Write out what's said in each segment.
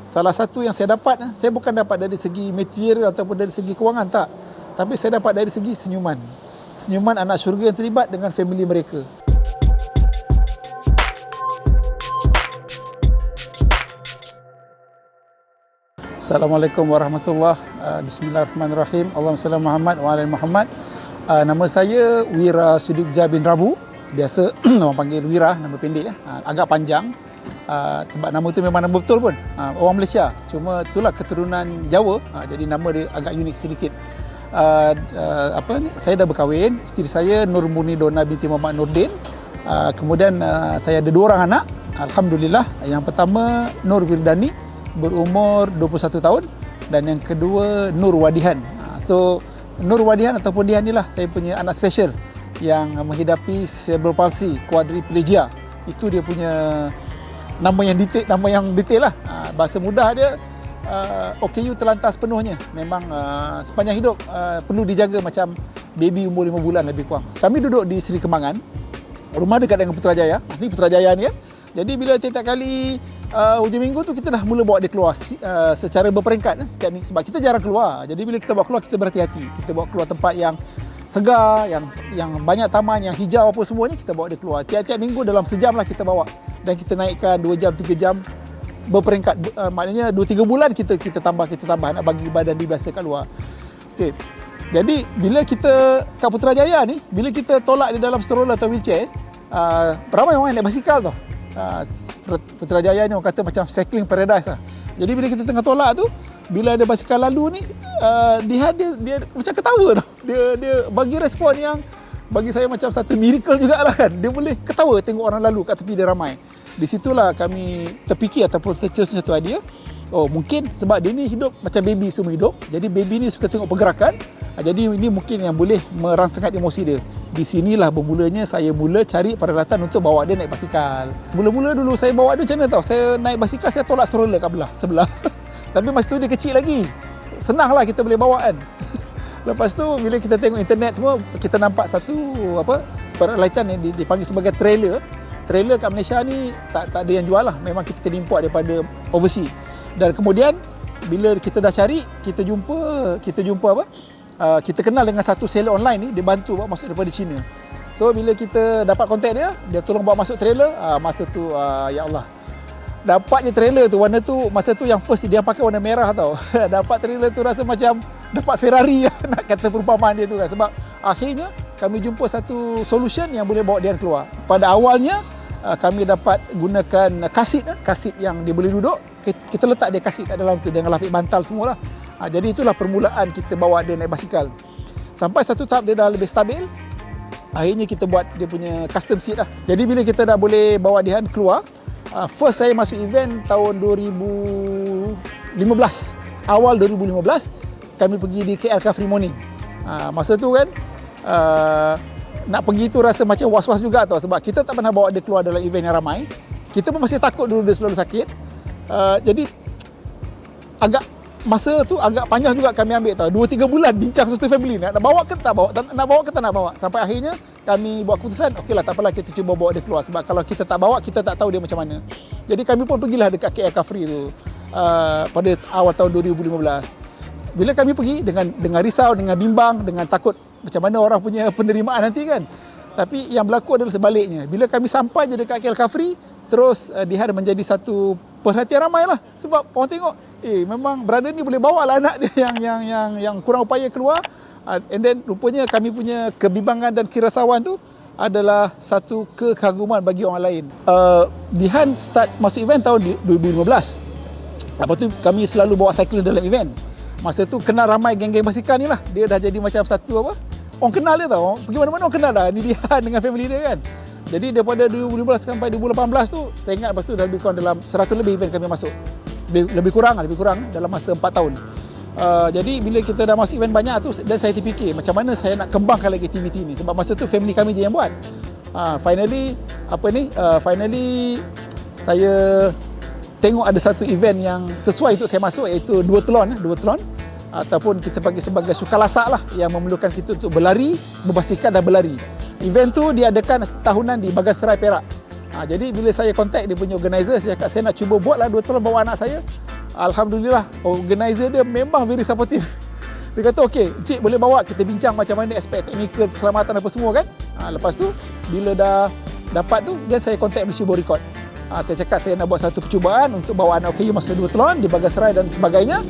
Salah satu yang saya dapat, saya bukan dapat dari segi material ataupun dari segi kewangan, tak. Tapi saya dapat dari segi senyuman. Senyuman anak syurga yang terlibat dengan family mereka. Assalamualaikum warahmatullahi wabarakatuh. Bismillahirrahmanirrahim. Allahumma salli Muhammad wa ala Muhammad. Nama saya Wira Sudibja bin Rabu. Biasa orang panggil Wira, nama pendek. Agak panjang. Sebab nama tu memang nama betul pun. Orang Malaysia. Cuma itulah keturunan Jawa. Jadi nama dia agak unik sedikit. Saya dah berkahwin. Isteri saya Nur Murni Dona binti Muhammad Nurdin. Kemudian saya ada 2 orang anak. Alhamdulillah. Yang pertama Nur Wirdani berumur 21 tahun dan yang kedua Nur Wadihan. So Nur Wadihan ataupun Dihan inilah saya punya anak special yang menghidapi cerebral palsy quadriplegia. Itu dia punya nama yang detail lah. Bahasa mudah dia OKU terlantar sepenuhnya. Memang sepanjang hidup perlu dijaga macam baby umur 5 bulan lebih kurang. Kami duduk di Seri Kembangan. Rumah dekat dengan Putrajaya. Ini Putrajaya ni kan. Jadi bila setiap kali hujung minggu tu kita dah mula bawa dia keluar secara berperingkat setiap minggu, sebab kita jarang keluar. Jadi bila kita bawa keluar kita berhati-hati. Kita bawa keluar tempat yang segar, yang banyak taman, yang hijau apa semua ni, kita bawa dia keluar. Tiap-tiap minggu dalam sejam lah kita bawa. Dan kita naikkan 2 jam, 3 jam berperingkat. Maknanya 2-3 bulan kita tambah nak bagi badan dia biasa kat luar. Okay. Jadi bila kita kat Putrajaya ni, bila kita tolak dia dalam stroller atau wheelchair, ramai orang yang naik basikal tau. Putrajaya ni orang kata macam cycling paradise lah. Jadi bila kita tengah tolak tu, bila ada basikal lalu ni, dia macam ketawa tau. Dia bagi respon yang bagi saya macam satu miracle jugalah kan. Dia boleh ketawa tengok orang lalu kat tepi dia ramai. Di situlah kami terfikir ataupun tercetus satu idea. Oh, mungkin sebab dia ni hidup macam baby semua hidup. Jadi baby ni suka tengok pergerakan. Jadi ini mungkin yang boleh merangsangkan emosi dia. Di sinilah bermulanya saya mula cari peralatan untuk bawa dia naik basikal. Mula-mula dulu saya bawa dia macam mana tau. Saya naik basikal, saya tolak stroller kat sebelah. Tapi masa tu dia kecil lagi. Senanglah kita boleh bawa kan. Lepas tu bila kita tengok internet semua, kita nampak satu peralatan yang dipanggil sebagai trailer. Trailer kat Malaysia ni tak ada yang jual lah. Memang kita kena import daripada overseas. Dan kemudian bila kita dah cari, kita jumpa kita kenal dengan satu seller online ni, dia bantu bawa masuk daripada China. So bila kita dapat kontak dia tolong bawa masuk trailer. Masa tu ya Allah, dapatnya trailer tu, warna tu masa tu yang first dia pakai warna merah tau. Dapat trailer tu rasa macam dapat Ferrari nak kata perumpamaan dia tu kan. Sebab akhirnya kami jumpa satu solution yang boleh bawa dia keluar. Pada awalnya kami dapat gunakan kasit yang dia boleh duduk. Kita letak dia kasit kat dalam tu dengan lapik bantal semualah. Jadi itulah permulaan kita bawa dia naik basikal. Sampai satu tahap dia dah lebih stabil, akhirnya kita buat dia punya custom seat lah. Jadi bila kita dah boleh bawa dia keluar, first saya masuk event tahun 2015. Awal 2015 kami pergi di KL Car Free Morning. Masa tu kan nak pergi tu rasa macam was-was juga tau. Sebab kita tak pernah bawa dia keluar dalam event yang ramai. Kita pun masih takut dulu dia selalu sakit. Jadi masa tu agak panjang juga kami ambil tau. 2-3 bulan bincang satu family nak bawa ke tak bawa, nak bawa. Sampai akhirnya kami buat keputusan, okeylah tak apalah, kita cuba bawa dia keluar. Sebab kalau kita tak bawa, kita tak tahu dia macam mana. Jadi kami pun pergilah dekat KL Car Free tu pada awal tahun 2015. Bila kami pergi dengan risau, dengan bimbang, dengan takut macam mana orang punya penerimaan nanti kan. Tapi yang berlaku adalah sebaliknya. Bila kami sampai je dekat KL Car Free, terus dia menjadi satu perhatian ramai lah. Sebab orang tengok, memang brother ni boleh bawa lah anak dia yang kurang upaya keluar. And then rupanya kami punya kebimbangan dan keresahan tu adalah satu kekaguman bagi orang lain. Dihan start masuk event tahun 2015. Lepas tu kami selalu bawa cycling dalam event. Masa tu kenal ramai geng-geng basikal ni lah. Dia dah jadi macam satu orang kenal dia tau. Pergi mana-mana orang kenal dah. Ni Dihan dengan family dia kan. Jadi daripada 2015 sampai 2018 tu, saya ingat lepas tu dah lebih kurang dalam 100 lebih event kami masuk. Lebih kurang dalam masa 4 tahun. Jadi bila kita dah masuk event banyak tu, dan saya terfikir macam mana saya nak kembangkan lagi aktiviti ni. Sebab masa tu family kami je yang buat. Finally saya tengok ada satu event yang sesuai untuk saya masuk, iaitu duathlon ataupun kita panggil sebagai sukalasak lah, yang memerlukan kita untuk berlari, berbasikal dan berlari. Event tu diadakan tahunan di Baganserai, Perak. Jadi bila saya contact dia punya organizer, saya cakap saya nak cuba buatlah duathlon bawa anak saya. Alhamdulillah, organizer dia memang very supportive. Dia kata, okey, Encik boleh bawa, kita bincang macam mana aspek teknikal, keselamatan apa semua kan. Lepas tu, bila dah dapat tu, then saya contact Malaysia Boat Record. Saya cakap saya nak buat satu percubaan untuk bawa anak OKU masa 2 telon di Bagasserai dan sebagainya.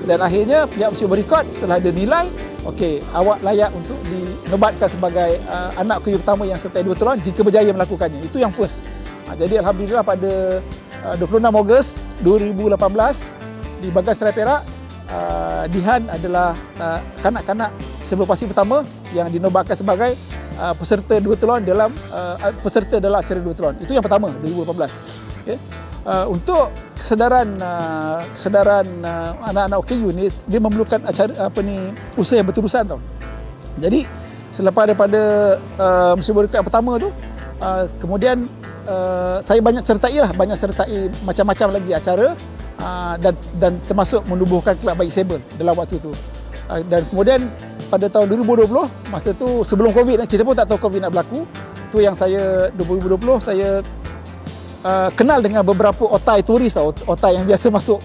Dan akhirnya pihak Malaysia Boat Record setelah ada nilai, okey, awak layak untuk dinobatkan sebagai anak OKU pertama yang sertai 2 telon jika berjaya melakukannya. Itu yang first. Jadi Alhamdulillah pada 26 Ogos 2018 di Bagasserai Perak, Dihan adalah kanak-kanak sebelum pasti pertama yang dinobatkan sebagai peserta 2 telon dalam peserta dalam acara 2 telon. Itu yang pertama 2018. Okay. Untuk kesedaran anak-anak OKU ni, dia memerlukan usaha yang berterusan tau. Jadi selepas daripada Malaysia Boat Record yang pertama tu, kemudian saya banyak sertai macam-macam lagi acara, dan termasuk menubuhkan kelab bike sable dalam waktu tu. Dan kemudian pada tahun 2020, masa tu sebelum Covid, kita pun tak tahu Covid nak berlaku. Tu yang saya 2020 saya kenal dengan beberapa otai turis tau, otai yang biasa masuk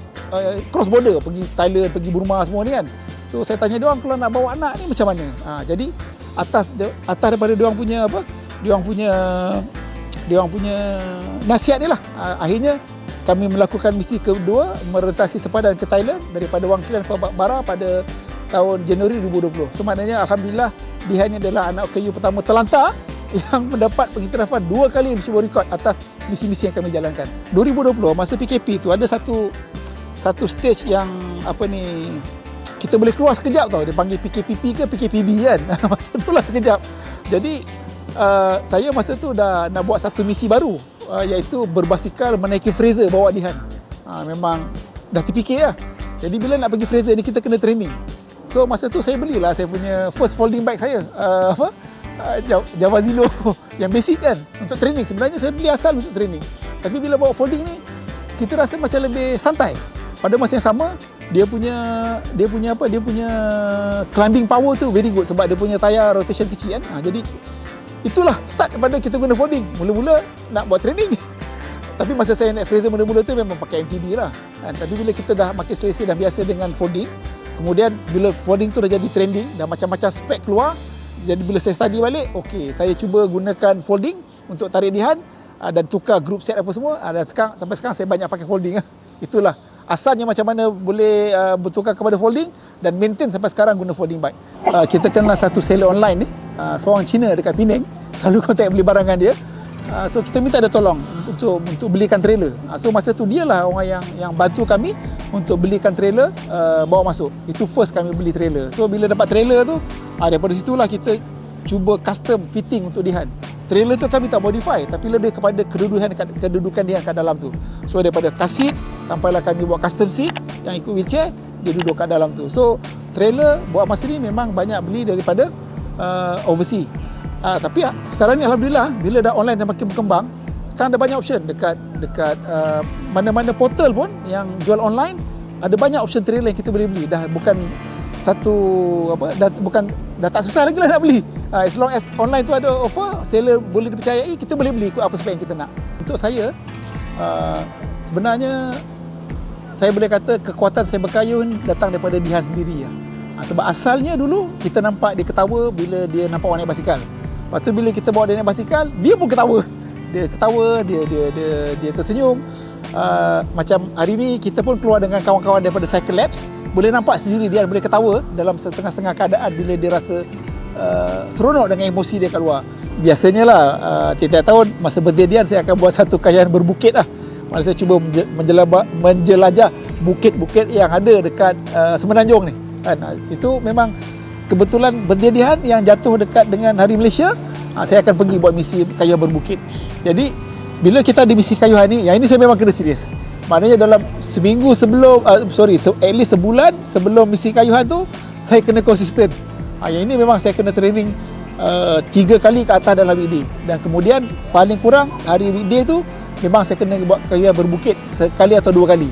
cross border, pergi Thailand, pergi Burma semua ni kan. So saya tanya dia orang, kalau nak bawa anak ni macam mana? Jadi atas daripada dia orang punya dia orang punya nasihat ni lah, akhirnya kami melakukan misi kedua, merotasi sepadan ke Thailand daripada Wang Klang ke Bara pada tahun Januari 2020. So maknanya Alhamdulillah, Dihan ni adalah anak OKU pertama terlantar yang mendapat pengiktirafan 2 kali Malaysia Boat Record atas misi-misi yang kami jalankan. 2020 masa PKP tu ada satu stage yang kita boleh keluar sekejap tau, dia panggil PKPP ke PKPB kan. Masa tu lah sekejap. Jadi saya masa tu dah nak buat satu misi baru, iaitu berbasikal menaiki Fraser bawa Dihan. Memang dah terfikir lah. Jadi bila nak pergi Fraser ni, kita kena training. So masa tu saya belilah saya punya first folding bike saya, Java Zilo yang basic kan, untuk training. Sebenarnya saya beli asal untuk training, tapi bila bawa folding ni, kita rasa macam lebih santai. Pada masa yang sama, dia punya climbing power tu very good sebab dia punya tayar rotation kecil kan. Jadi itulah start daripada kita guna folding. Mula-mula nak buat training. Tapi masa saya naik Fraser mula-mula tu memang pakai MTB lah. Tapi bila kita dah makin selesa dan biasa dengan folding, kemudian bila folding tu dah jadi trending dan macam-macam spek keluar, jadi bila saya study balik, okey, saya cuba gunakan folding untuk tarik Dihan dan tukar group set apa semua. Dan sampai sekarang saya banyak pakai folding. Itulah asalnya macam mana boleh bertukar kepada folding dan maintain sampai sekarang guna folding bike. Kita kenal satu seller online ni, seorang Cina dekat Penang, selalu kontak beli barangan dia. So kita minta dia tolong untuk belikan trailer. So masa tu dialah orang yang bantu kami untuk belikan trailer, bawa masuk. Itu first kami beli trailer. So bila dapat trailer tu, daripada situlah kita cuba custom fitting untuk Dihan. Trailer tu kami tak modify, tapi lebih kepada kedudukan dia kat dalam tu. So daripada car seat sampailah kami buat custom seat yang ikut wheelchair, dia duduk kat dalam tu. So trailer buat masa ni memang banyak beli daripada overseas. Tapi sekarang ni Alhamdulillah, bila dah online dan makin berkembang, sekarang ada banyak option dekat mana-mana portal pun yang jual online, ada banyak option trailer yang kita boleh beli. Dah bukan dah tak susah lagi lah nak beli. As long as online tu ada offer, seller boleh dipercayai, kita boleh beli ikut apa spek yang kita nak. Untuk saya, sebenarnya saya boleh kata kekuatan saya berkayun datang daripada Dihan sendiri. Sebab asalnya dulu kita nampak dia ketawa bila dia nampak orang naik basikal. Lepas tu bila kita bawa dia naik basikal, dia pun ketawa. Dia tersenyum. Macam hari ni kita pun keluar dengan kawan-kawan daripada Cycle Labs, boleh nampak sendiri dia boleh ketawa dalam setengah-setengah keadaan bila dia rasa seronok dengan emosi dia kat luar. Biasanya lah tiap-tiap tahun masa birthday dia, saya akan buat satu kajian berbukit lah. Mana saya cuba menjelajah bukit-bukit yang ada dekat Semenanjung ni kan. Itu memang kebetulan birthday Dihan yang jatuh dekat dengan Hari Malaysia. Saya akan pergi buat misi kayuhan berbukit. Jadi bila kita ada misi kayuhan ni, yang ini saya memang kena serius. Maknanya dalam seminggu sebelum at least sebulan sebelum misi kayuhan tu, saya kena konsisten. Yang ini memang saya kena training 3 kali ke atas dalam weekday. Dan kemudian paling kurang hari weekday tu memang saya kena buat kayuhan berbukit sekali atau 2 kali.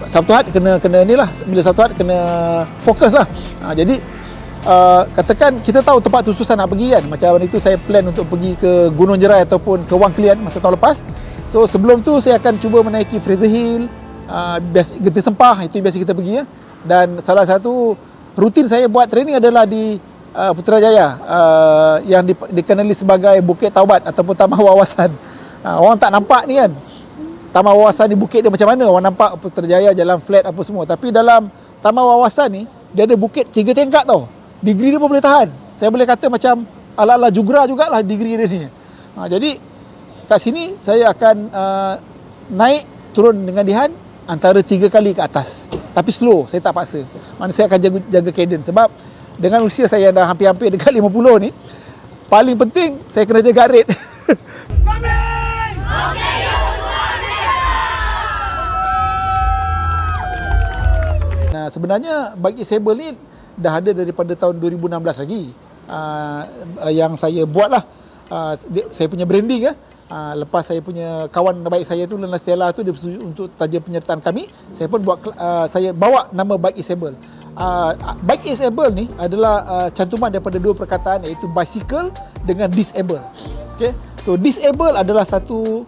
Sabtu Ahad kena ni lah, bila Sabtu Ahad kena fokus lah. Jadi katakan kita tahu tempat tu susah nak pergi kan. Macam itu saya plan untuk pergi ke Gunung Jerai ataupun ke Wang Klang masa tahun lepas. So sebelum tu saya akan cuba menaiki Fraser Hill, biasa Genting Sempah, itu biasa kita pergi ya. Dan salah satu rutin saya buat training adalah di Putrajaya, yang dikenali sebagai Bukit Taubat ataupun Taman Wawasan. Orang tak nampak ni kan, Taman Wawasan di bukit dia macam mana. Orang nampak Putrajaya, jalan flat apa semua. Tapi dalam Taman Wawasan ni, dia ada bukit 3 tingkat tau. Degree dia pun boleh tahan. Saya boleh kata macam ala-ala jugra jugalah degree dia ni. Jadi kat sini saya akan naik turun dengan Dihan antara 3 kali ke atas. Tapi slow, saya tak paksa. Mana saya akan jaga cadence. Sebab dengan usia saya dah hampir-hampir dekat 50 ni, paling penting saya kena jaga rate. Nah, sebenarnya bike Isable ni dah ada daripada tahun 2016 lagi. Yang saya buat lah, saya punya branding. Lepas saya punya kawan baik saya tu, Lena Stella tu, dia bersetuju untuk taja penyertaan kami. Saya pun buat, saya bawa nama Bike Isable. Bike Isable ni adalah cantuman daripada 2 perkataan, iaitu bicycle dengan disable. Okay? So disable adalah satu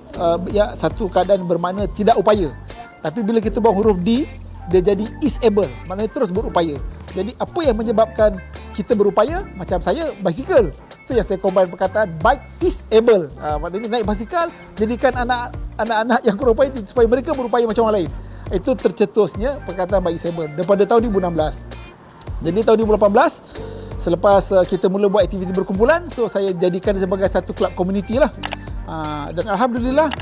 keadaan bermakna tidak upaya. Tapi bila kita buang huruf D, dia jadi isable, maknanya terus berupaya. Jadi apa yang menyebabkan kita berupaya? Macam saya, bicycle. Itu yang saya combine perkataan bike is able. Maknanya naik basikal, jadikan anak-anak yang kurang upaya supaya mereka berupaya macam orang lain. Itu tercetusnya perkataan bike is able daripada tahun 2016. Jadi tahun 2018, selepas kita mula buat aktiviti berkumpulan, so saya jadikan sebagai satu club community lah. Dan Alhamdulillah,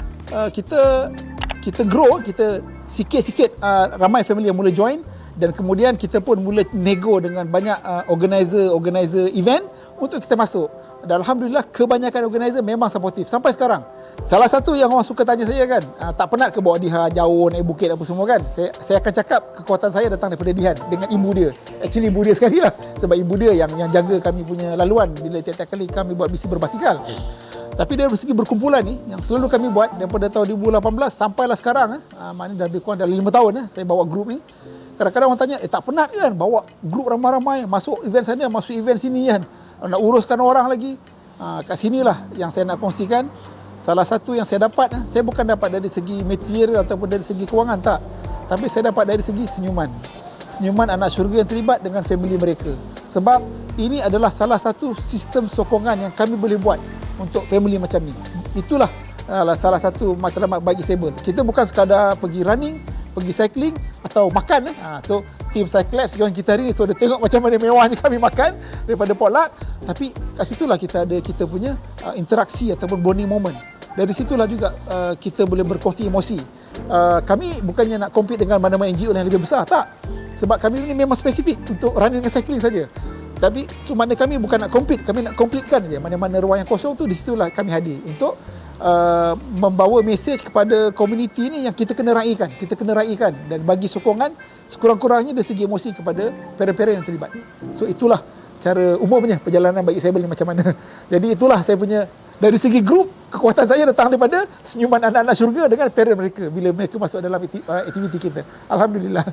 kita grow, kita sikit-sikit ramai family yang mula join, dan kemudian kita pun mula nego dengan banyak organizer event untuk kita masuk. Dan Alhamdulillah, kebanyakan organizer memang supportive sampai sekarang. Salah satu yang orang suka tanya saya kan, tak penat ke bawa Dihan jauh naik bukit apa semua kan? Saya akan cakap kekuatan saya datang daripada Dihan dengan ibu dia. Actually ibu dia sekali lah, sebab ibu dia yang jaga kami punya laluan bila tiap-tiap kali kami buat misi berbasikal. Tapi dari segi berkumpulan ni, yang selalu kami buat daripada tahun 2018 sampailah sekarang, maknanya dah lebih kurang dalam 5 tahun saya bawa grup ni. Kadang-kadang orang tanya, tak penat kan bawa grup ramai-ramai, masuk event sana, masuk event sini kan, nak uruskan orang lagi. Kat sinilah yang saya nak kongsikan. Salah satu yang saya dapat, saya bukan dapat dari segi material ataupun dari segi kewangan, tak. Tapi saya dapat dari segi senyuman. Senyuman anak syurga yang terlibat dengan family mereka. Sebab ini adalah salah satu sistem sokongan yang kami boleh buat untuk family macam ni. Itulah salah satu matlamat Bike Isable. Kita bukan sekadar pergi running, pergi cycling atau makan. So tim Cyclabs join kita hari ni, so dia tengok macam mana mewahnya kami makan daripada potluck. Tapi kat situlah kita ada kita punya interaksi ataupun bonding moment. Dari situlah juga kita boleh berkongsi emosi. Kami bukannya nak compete dengan mana-mana NGO yang lebih besar, tak. Sebab kami ni memang spesifik untuk running dan cycling saja. Tapi makna kami bukan nak compete, kami nak completekan je. Mana-mana ruang yang kosong tu, di situlah kami hadir untuk membawa mesej kepada komuniti ni yang kita kena raikan. Kita kena raikan dan bagi sokongan sekurang-kurangnya dari segi emosi kepada parent-parent yang terlibat. So itulah secara umumnya perjalanan Bike Isable ni macam mana. Jadi itulah saya punya, dari segi grup, kekuatan saya datang daripada senyuman anak-anak syurga dengan parent mereka bila mereka masuk dalam aktiviti kita. Alhamdulillah.